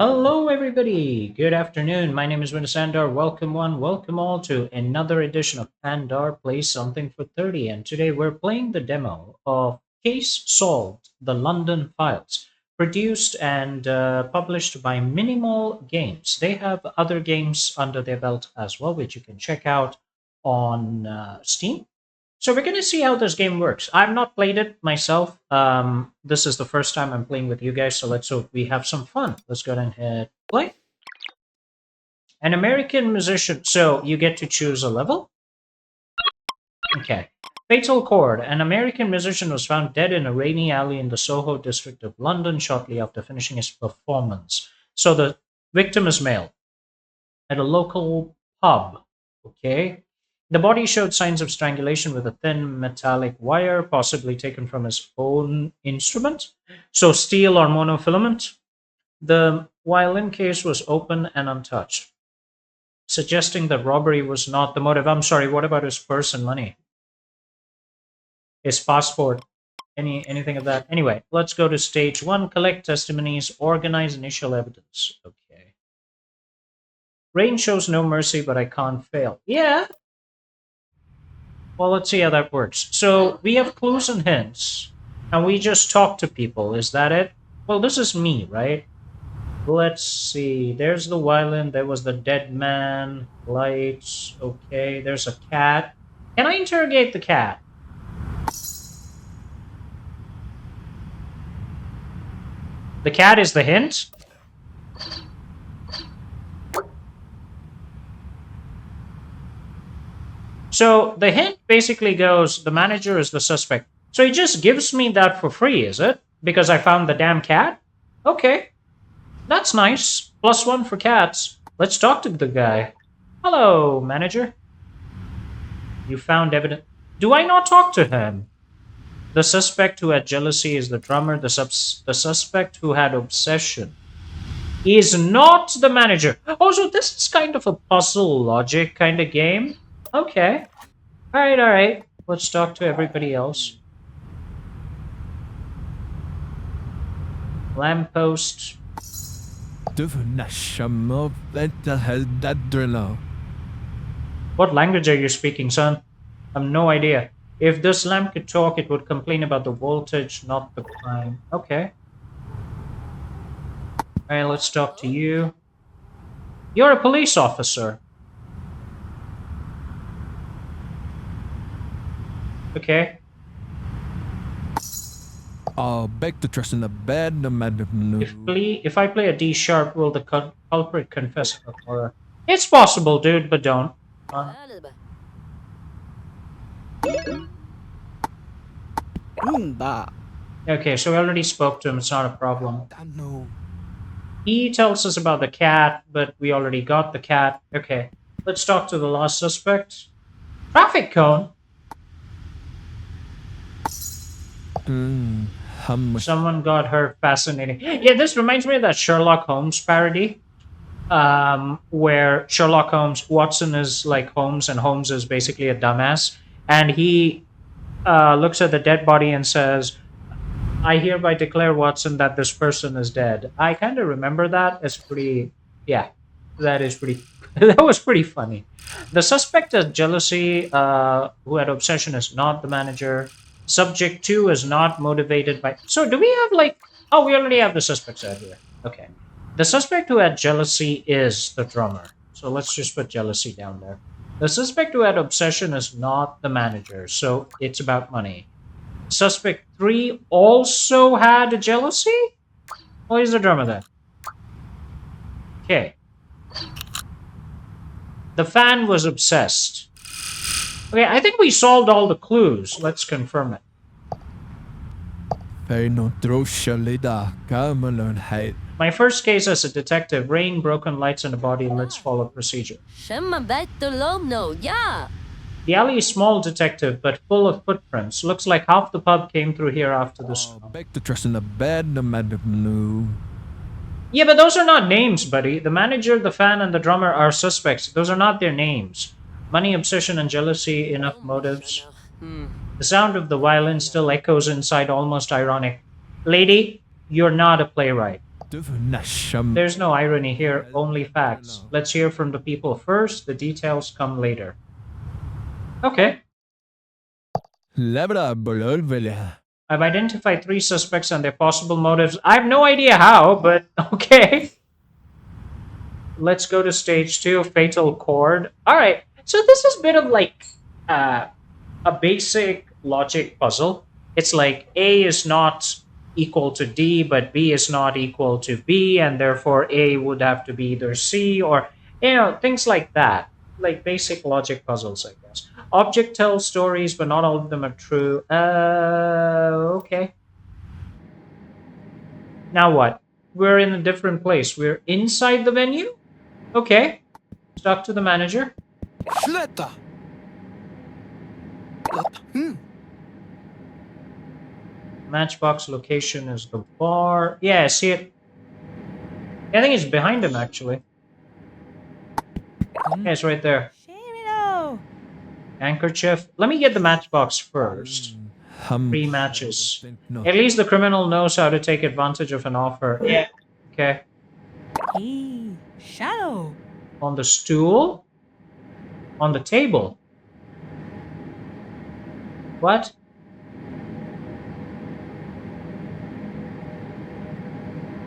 Hello, everybody. Good afternoon. My name is Windus Andar. Welcome, welcome all to another edition of Andar Plays Something for 30. And today we're playing the demo of Case Solved, the London Files, produced and published by Minimal Games. They have other games under their belt as well, which you can check out on Steam. So we're going to see how this game works. I've not played it myself. This is the first time I'm playing with you guys, so let's hope we have some fun. Let's go ahead and hit play. An American musician. So you get to choose a level. Okay. Fatal Chord. An American musician was found dead in a rainy alley in the Soho district of London shortly after finishing his performance. So the victim is male at a local pub. Okay. The body showed signs of strangulation with a thin metallic wire, possibly taken from his own instrument. So, steel or monofilament. The violin case was open and untouched, suggesting that robbery was not the motive. I'm sorry, what about his purse and money? His passport? Anything of that? Anyway, let's go to stage one, collect testimonies, organize initial evidence. Okay. Rain shows no mercy, but I can't fail. Yeah, well, let's see how that works. So we have clues and hints, and we just talk to people. Is that it? Well, this is me, right? Let's see. There's the violin. There was the dead man. Lights. Okay. There's a cat. Can I interrogate the cat? The cat is the hint? So the hint basically goes the manager is the suspect. So he just gives me that for free, is it? Because I found the damn cat? Okay. That's nice. +1 for cats. Let's talk to the guy. Hello, manager. You found evidence. Do I not talk to him? The suspect who had jealousy is the drummer. The suspect who had obsession is not the manager. Oh, so this is kind of a puzzle logic kind of game. Okay. All right, all right. Let's talk to everybody else. Lamppost. What language are you speaking, son? I have no idea. If this lamp could talk, it would complain about the voltage, not the crime. Okay. All right, let's talk to you. You're a police officer. Okay. I'll beg to trust in the bed, no matter If I play a D sharp, will the culprit confess? Or it's possible, dude, but don't. Okay, so we already spoke to him. It's not a problem. He tells us about the cat, but we already got the cat. Okay, let's talk to the last suspect. Traffic cone. Someone got her fascinating. Yeah, this reminds me of that Sherlock Holmes parody, where Sherlock Holmes, Watson is like Holmes, and Holmes is basically a dumbass, and he looks at the dead body and says, "I hereby declare, Watson, that this person is dead." I kind of remember that. It's pretty. Yeah, that is pretty. That was pretty funny. The suspect of jealousy, who had obsession, is not the manager. Subject 2 is not motivated by. So do we have like. Oh, we already have the suspects out here. Okay. The suspect who had jealousy is the drummer. So let's just put jealousy down there. The suspect who had obsession is not the manager. So it's about money. Suspect 3 also had a jealousy? Well, he's the drummer then. Okay. The fan was obsessed. Okay, I think we solved all the clues. Let's confirm it. My first case as a detective, rain, broken lights, and a body. Let's follow procedure. The alley is small, detective, but full of footprints. Looks like half the pub came through here after the storm. Beg to trust in the bed, no matter Yeah, but those are not names, buddy. The manager, the fan, and the drummer are suspects. Those are not their names. Money, obsession, and jealousy, enough motives. The sound of the violin still echoes inside, almost ironic. Lady, you're not a playwright. There's no irony here, only facts. Let's hear from the people first, the details come later. Okay. I've identified three suspects and their possible motives. I have no idea how, but okay. Let's go to stage two, fatal chord. All right. So this is a bit of like uh, a basic logic puzzle. It's like A is not equal to D, but B is not equal to B, and therefore A would have to be either C or, things like that. Like basic logic puzzles, I guess. Object tells stories, but not all of them are true. Okay. Now what? We're in a different place. We're inside the venue? Okay. Talk to the manager. Matchbox location is the bar. Yeah, I see it. Yeah, I think it's behind him, actually. Yeah, it's right there. Handkerchief. Let me get the matchbox first. Three matches. At least the criminal knows how to take advantage of an offer. Yeah. Okay. Shadow. On the stool? On the table? What?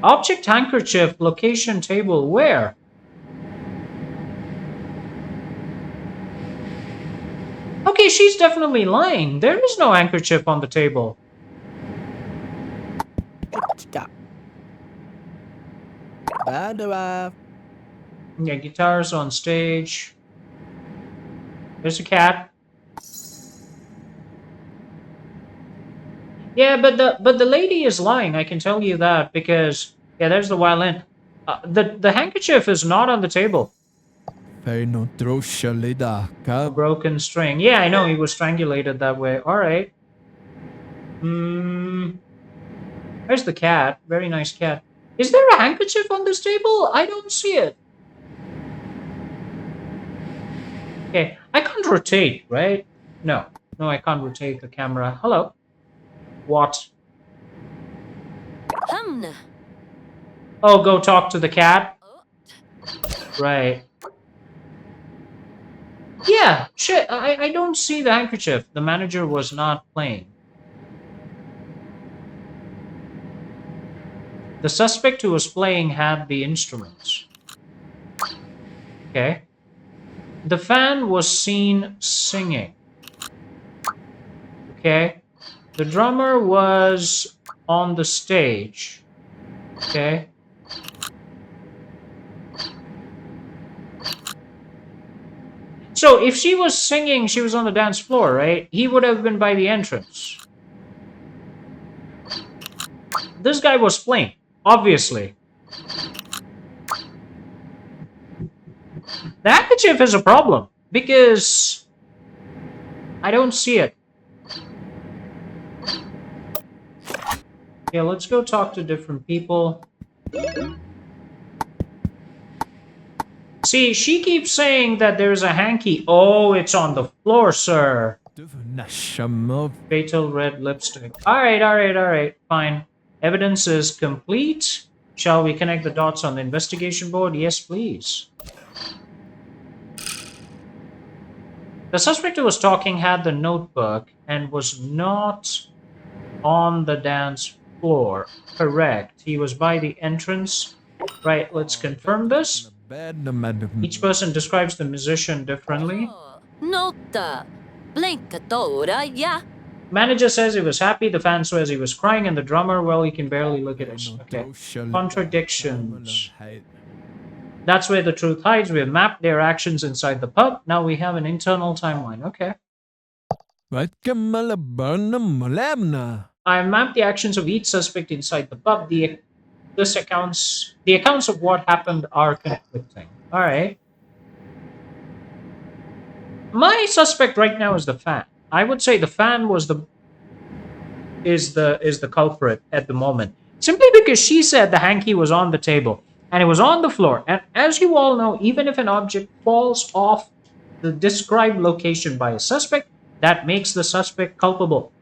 Object handkerchief, location table, where? Okay, she's definitely lying. There is no handkerchief on the table. Yeah, guitars on stage. There's a cat. Yeah, but the lady is lying. I can tell you that because yeah, there's the violin. The handkerchief is not on the table. A broken string. Yeah, I know he was strangulated that way. All right. There's the cat. Very nice cat. Is there a handkerchief on this table? I don't see it. Okay, I can't rotate, right? No, I can't rotate the camera. Hello. What? Oh, go talk to the cat? Right. Yeah, shit, I don't see the handkerchief. The manager was not playing. The suspect who was playing had the instruments. Okay. The fan was seen singing. Okay. The drummer was on the stage. Okay. So if she was singing, she was on the dance floor, right? He would have been by the entrance. This guy was playing, obviously. The handkerchief is a problem because I don't see it. Okay, let's go talk to different people. See, she keeps saying that there's a hanky. Oh, it's on the floor, sir. Fatal red lipstick. Alright, fine. Evidence is complete. Shall we connect the dots on the investigation board? Yes, please. The suspect who was talking had the notebook and was not on the dance floor. Correct. He was by the entrance. Right, let's confirm this. Each person describes the musician differently. Manager says he was happy, the fan says he was crying, and the drummer, well, he can barely look at us. Okay. Contradictions. That's where the truth hides. We have mapped their actions inside the pub. Now we have an internal timeline. Okay. I mapped the actions of each suspect inside the pub. The accounts of what happened are conflicting. All right. My suspect right now is the fan. I would say the fan is the culprit at the moment. Simply because she said the hanky was on the table and it was on the floor. And as you all know, even if an object falls off the described location by a suspect, that makes the suspect culpable.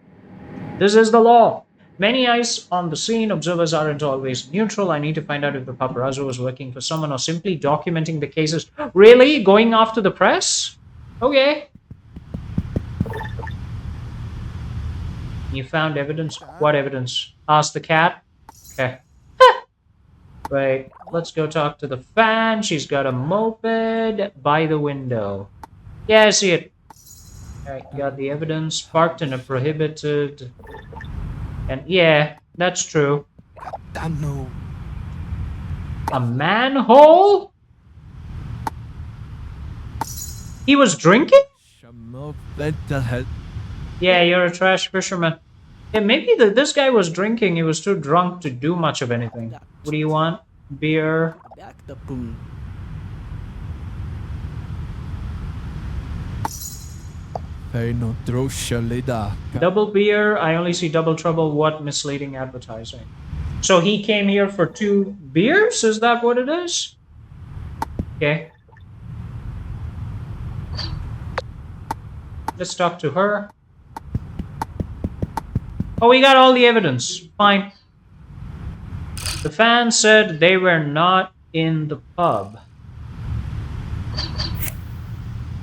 This is the law. Many eyes on the scene. Observers aren't always neutral. I need to find out if the paparazzo was working for someone or simply documenting the cases. Really? Going after the press? Okay. You found evidence? What evidence? Ask the cat. Okay. Right. Let's go talk to the fan. She's got a moped by the window. Yeah, I see it. Alright, got the evidence. Parked in a prohibited. And yeah, that's true. Dano. A manhole? He was drinking? Shamo Ventalhead. Yeah, you're a trash fisherman. Yeah, maybe this guy was drinking. He was too drunk to do much of anything. What do you want? Beer? Back the boom. Feino Droshalida. Double beer? I only see double trouble. What misleading advertising? So he came here for 2 beers? Is that what it is? Okay. Let's talk to her. Oh, we got all the evidence. Fine. The fan said they were not in the pub.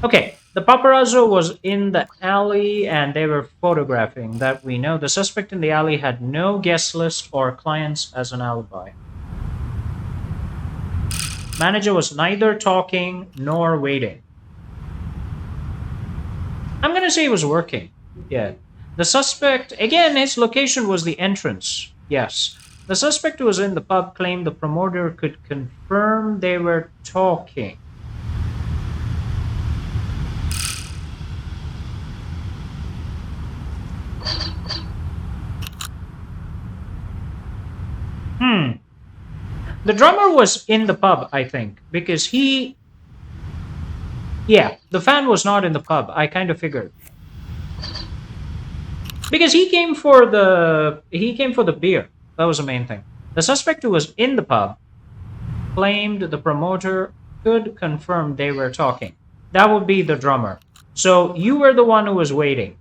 Okay, the paparazzo was in the alley and they were photographing. That we know. The suspect in the alley had no guest list or clients as an alibi. Manager was neither talking nor waiting. I'm gonna say he was working. Yeah. The suspect, again, his location was the entrance. Yes. The suspect who was in the pub claimed the promoter could confirm they were talking. The drummer was in the pub, I think, because he. Yeah, the fan was not in the pub. I kind of figured. Because he came for the beer. That was the main thing. The suspect who was in the pub claimed the promoter could confirm they were talking. That would be the drummer. So you were the one who was waiting.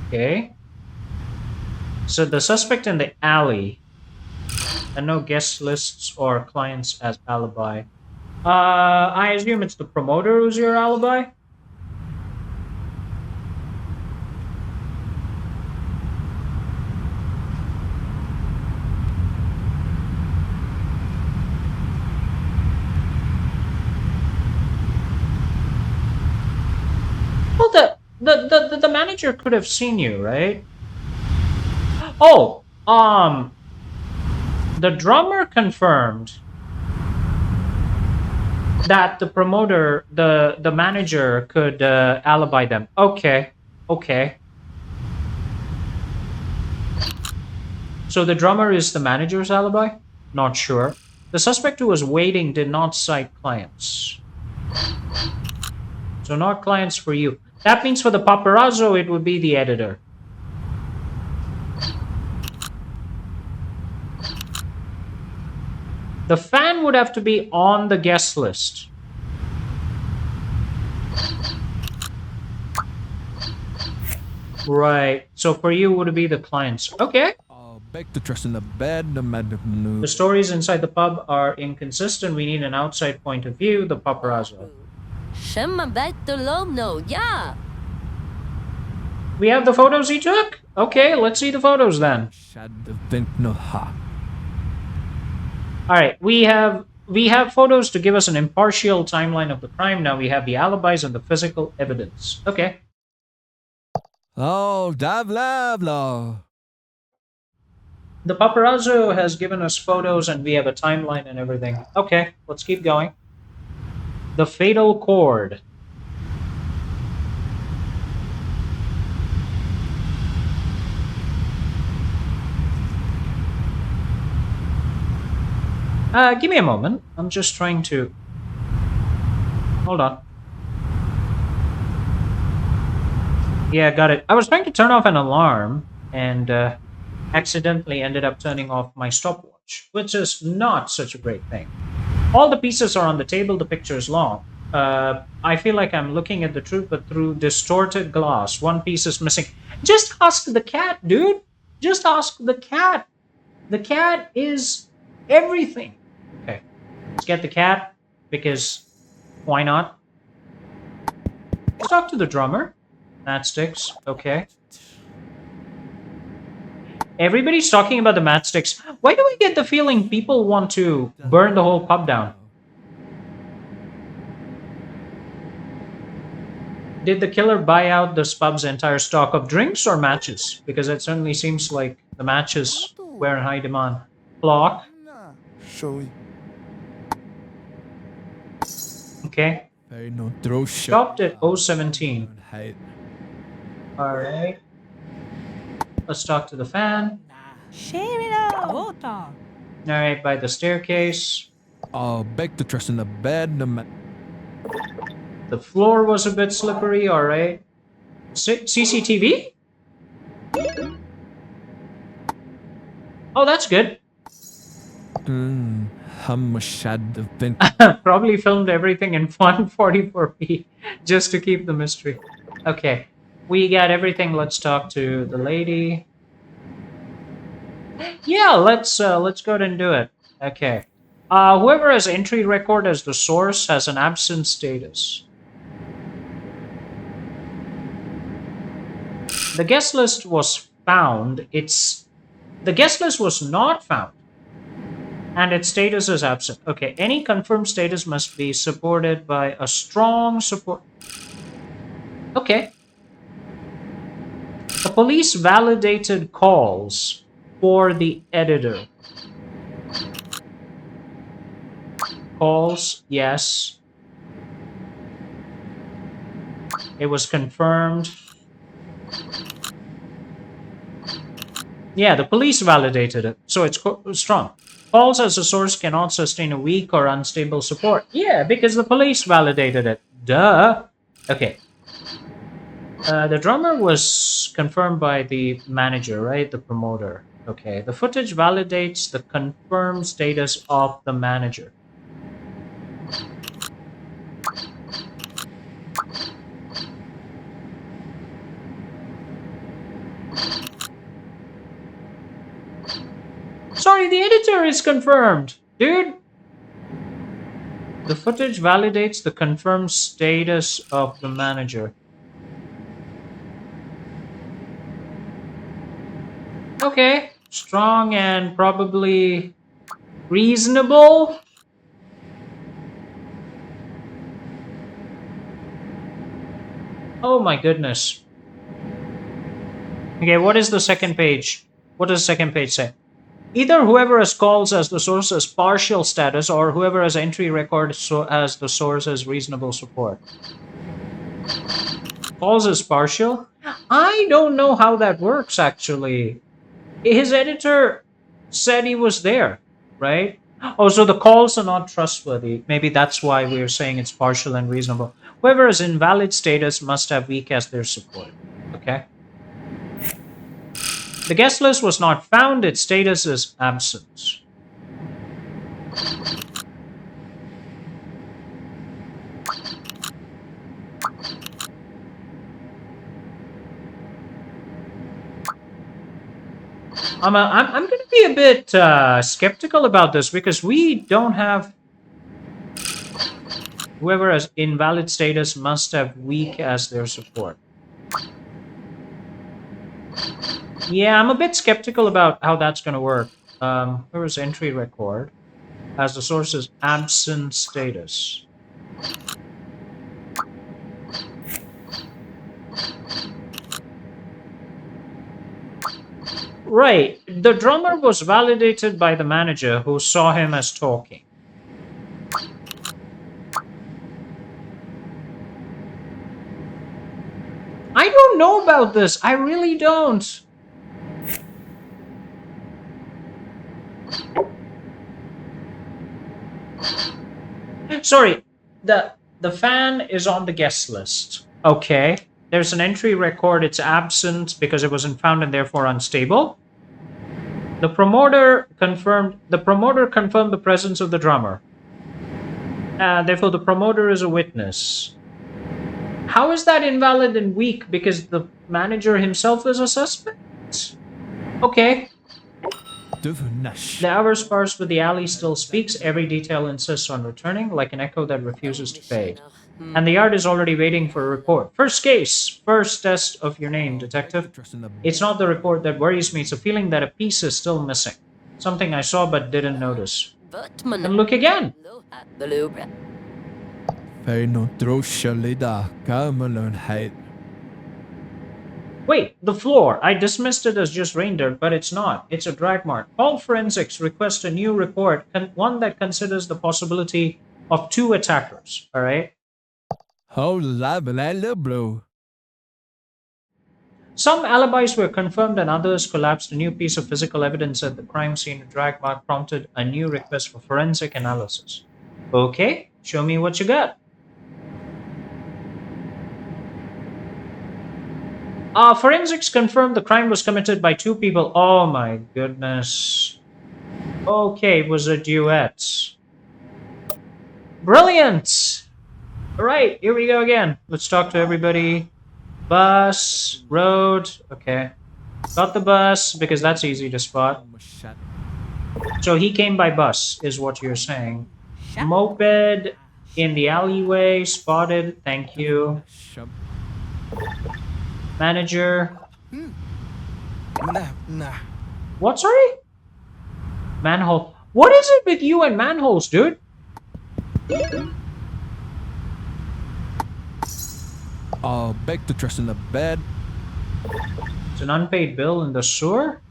Okay. So the suspect in the alley, and no guest lists or clients as alibi. I assume it's the promoter who's your alibi? Well, the manager could have seen you, right? Oh, the drummer confirmed that the promoter, the manager could alibi them. Okay, okay. So the drummer is the manager's alibi? Not sure. The suspect who was waiting did not cite clients. So not clients for you. That means for the paparazzo, it would be the editor. The fan would have to be on the guest list. Right. So for you, would it be the clients? Okay. Back to trust in the bad, the mad, The stories inside the pub are inconsistent. We need an outside point of view, the paparazzo. Shema back to no, yeah. We have the photos he took? Okay, let's see the photos then. Shad the vent no ha. Alright, we have photos to give us an impartial timeline of the crime. Now we have the alibis and the physical evidence. Okay. Oh, da blah blah. The paparazzo has given us photos and we have a timeline and everything. Okay, let's keep going. The fatal chord. Give me a moment. I'm just trying to... Hold on. Yeah, got it. I was trying to turn off an alarm and accidentally ended up turning off my stopwatch, which is not such a great thing. All the pieces are on the table. The picture is long. I feel like I'm looking at the truth, but through distorted glass. One piece is missing. Just ask the cat, dude. Just ask the cat. The cat is everything. Okay, let's get the cat because why not? Let's talk to the drummer. Matchsticks. Okay. Everybody's talking about the matchsticks. Why do I get the feeling people want to burn the whole pub down? Did the killer buy out this pub's entire stock of drinks or matches? Because it certainly seems like the matches were in high demand. Clock. Showy. Okay. Pay no throw Stopped at 017. Hate. Alright. Let's talk to the fan. Alright, by the staircase. Beg to trust in the bed, no matter. The floor was a bit slippery, alright. CCTV? Oh, that's good. Hamashad vent. Probably filmed everything in 144p just to keep the mystery. Okay, we got everything. Let's talk to the lady. Yeah, let's go ahead and do it. Okay. Whoever has entry record as the source has an absent status. The guest list was found. The guest list was not found. And its status is absent. Okay, any confirmed status must be supported by a strong support. Okay. The police validated calls for the editor. Calls, yes. It was confirmed. Yeah, the police validated it, so it's strong. Calls as a source cannot sustain a weak or unstable support. Yeah, because the police validated it. Duh. Okay. The drummer was confirmed by the manager, right? The promoter. Okay. The footage validates the confirmed status of the manager. Sorry, the editor is confirmed. Dude. The footage validates the confirmed status of the manager. Okay. Strong and probably reasonable. Oh my goodness. Okay, what is the second page? What does the second page say? Either whoever has calls as the source has partial status or whoever has entry record as the source has reasonable support. Calls is partial? I don't know how that works actually. His editor said he was there, right? Oh, so the calls are not trustworthy. Maybe that's why we're saying it's partial and reasonable. Whoever has invalid status must have weak as their support. Okay. The guest list was not found. Its status is absent. I'm going to be a bit skeptical about this because we don't have. Whoever has invalid status must have weak as their support. Yeah, I'm a bit skeptical about how that's going to work. Where is entry record? As the source is absent status. Right. The drummer was validated by the manager who saw him as talking. I don't know about this. I really don't. Sorry, the fan is on the guest list. Okay. There's an entry record. It's absent because it wasn't found and therefore unstable. The promoter confirmed the presence of the drummer. Therefore, the promoter is a witness. How is that invalid and weak? Because the manager himself is a suspect? Okay. Duvnash. The hours pass, but the alley still speaks. Every detail insists on returning, like an echo that refuses to fade. And the yard is already waiting for a report. First case, first test of your name, detective. It's not the report that worries me, it's a feeling that a piece is still missing. Something I saw but didn't notice. And look again. Fair no drosha lida. Kamalon height. Wait, the floor. I dismissed it as just rain dirt, but it's not. It's a drag mark. All forensics request a new report, one that considers the possibility of two attackers. All right. How la bro. Some alibis were confirmed and others collapsed. A new piece of physical evidence at the crime scene, a drag mark, prompted a new request for forensic analysis. Okay, show me what you got. Forensics confirmed the crime was committed by two people. Oh my goodness. Okay, it was a duet. Brilliant! Alright, here we go again. Let's talk to everybody. Bus, road, okay. Got the bus, because that's easy to spot. So he came by bus, is what you're saying. Moped in the alleyway, spotted, thank you. Manager. What, sorry? Manhole. What is it with you and manholes, dude? Back to trust in the bed. It's an unpaid bill in the sewer?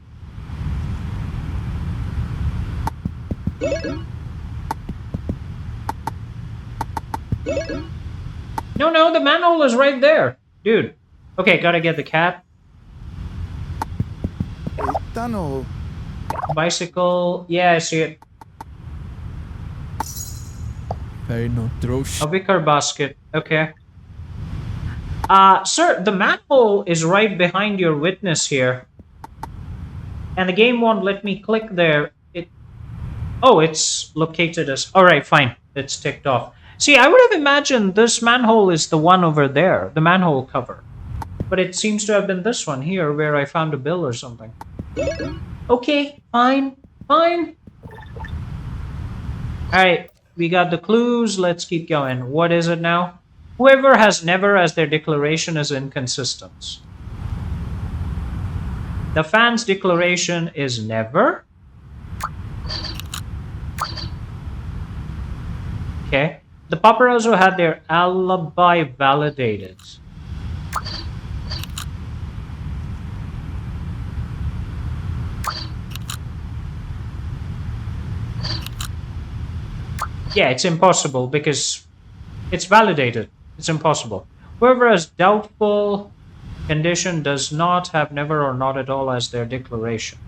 No, the manhole is right there. Dude. Okay, gotta get the cat. Tunnel. Bicycle. Yeah, I see it. Fair no drosh. A wicker basket. Okay. Sir, the manhole is right behind your witness here. And the game won't let me click there. Oh, it's located as... Alright, fine. It's ticked off. See, I would have imagined this manhole is the one over there. The manhole cover. But it seems to have been this one here where I found a bill or something. Okay, fine. Alright, we got the clues. Let's keep going. What is it now? Whoever has never as their declaration is inconsistent. The fan's declaration is never. Okay. The paparazzo had their alibi validated. Yeah, it's impossible because it's validated. It's impossible. Whoever has doubtful condition does not have never or not at all as their declaration.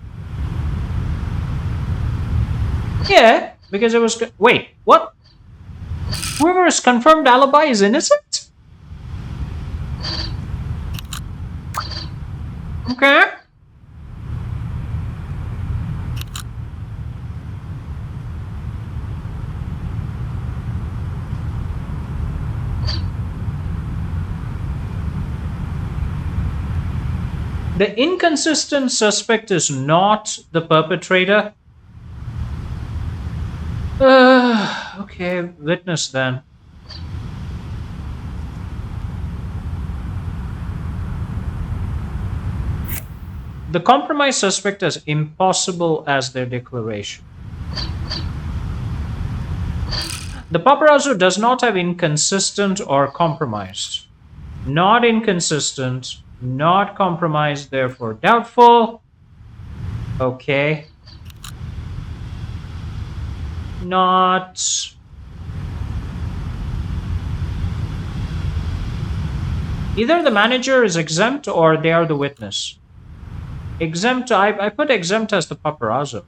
Yeah, because it was... Wait, what? Whoever has confirmed alibi is innocent? Okay. The inconsistent suspect is not the perpetrator. Okay, witness then. The compromised suspect is impossible as their declaration. The paparazzo does not have inconsistent or compromised. Not inconsistent, not compromised, therefore doubtful. Okay. Not... Either the manager is exempt or they are the witness. Exempt, I put exempt as the paparazzo.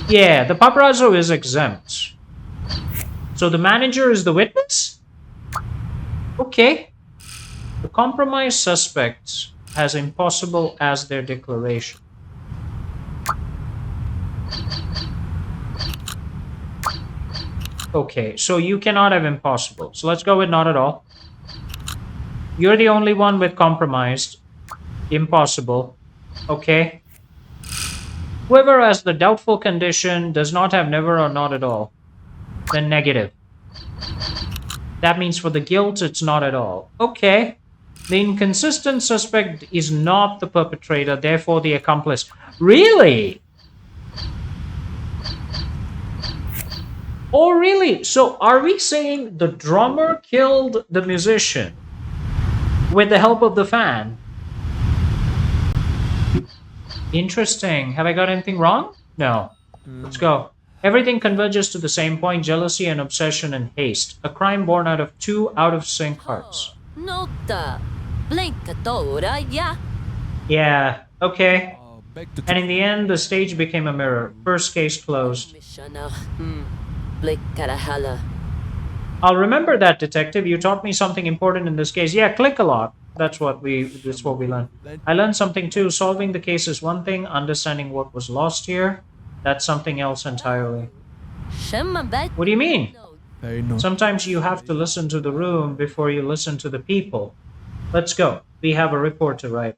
Yeah, the paparazzo is exempt. So the manager is the witness? Okay. The compromised suspect has impossible as their declaration. Okay, so you cannot have impossible. So let's go with not at all. You're the only one with compromised. Impossible. Okay. Whoever has the doubtful condition does not have never or not at all. Then negative. That means for the guilt, it's not at all. Okay. The inconsistent suspect is not the perpetrator, therefore the accomplice. Really? Oh, really? So are we saying the drummer killed the musician with the help of the fan? Interesting. Have I got anything wrong? No. Let's go. Everything converges to the same point: jealousy and obsession and haste. A crime born out of two out of sync hearts. Nota. Blinkatora, yeah. Yeah, okay. Back to And in the end, the stage became a mirror. First case closed. Mishana. Blinkarahala. I'll remember that, detective. You taught me something important in this case. Yeah, click a lot. That's what we learned. I learned something too. Solving the case is one thing, understanding what was lost here, that's something else entirely. Shema bet. What do you mean? Very no. Sometimes you have to listen to the room before you listen to the people. Let's go. We have a report to write.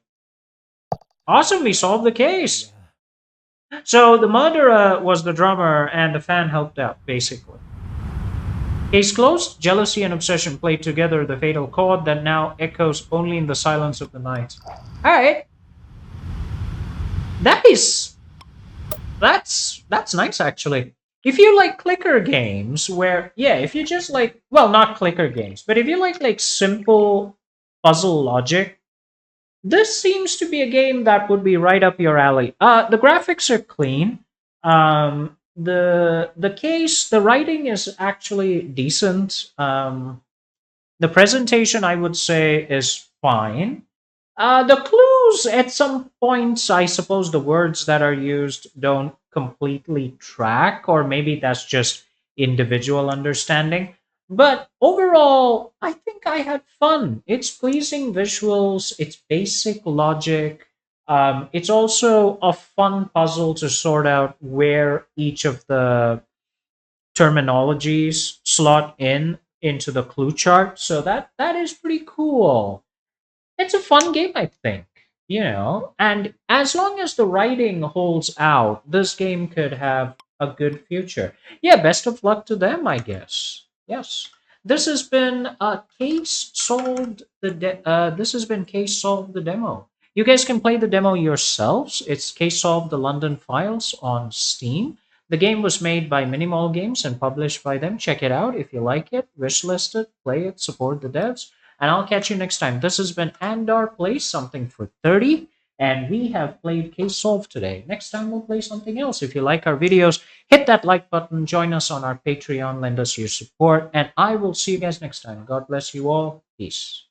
Awesome, we solved the case. So the murderer was the drummer and the fan helped out, basically. Case closed. Jealousy and obsession played together the fatal chord that now echoes only in the silence of the night. Alright. That is that's nice actually. If you like clicker games where yeah, if you just like well not clicker games, but if you like simple puzzle logic, this seems to be a game that would be right up your alley. The graphics are clean. The case, the writing is actually decent. The presentation, I would say, is fine. The clues, at some points, I suppose the words that are used don't completely track, or maybe that's just individual understanding. But overall, I think I had fun. It's pleasing visuals, it's basic logic. It's also a fun puzzle to sort out where each of the terminologies slot in into the clue chart. So that is pretty cool. It's a fun game, I think. And as long as the writing holds out, this game could have a good future. Yeah, best of luck to them, I guess. Yes. This has been case solved. This has been case solved the demo. You guys can play the demo yourselves. It's case solved the London Files on Steam. The game was made by Minimal Games and published by them. Check it out if you like it. Wishlist it, play it, support the devs. And I'll catch you next time. This has been Andar Plays Something for 30, and we have played Case Solved today. Next time we'll play something else. If you like our videos, hit that like button, join us on our Patreon, lend us your support, and I will see you guys next time. God bless you all. Peace.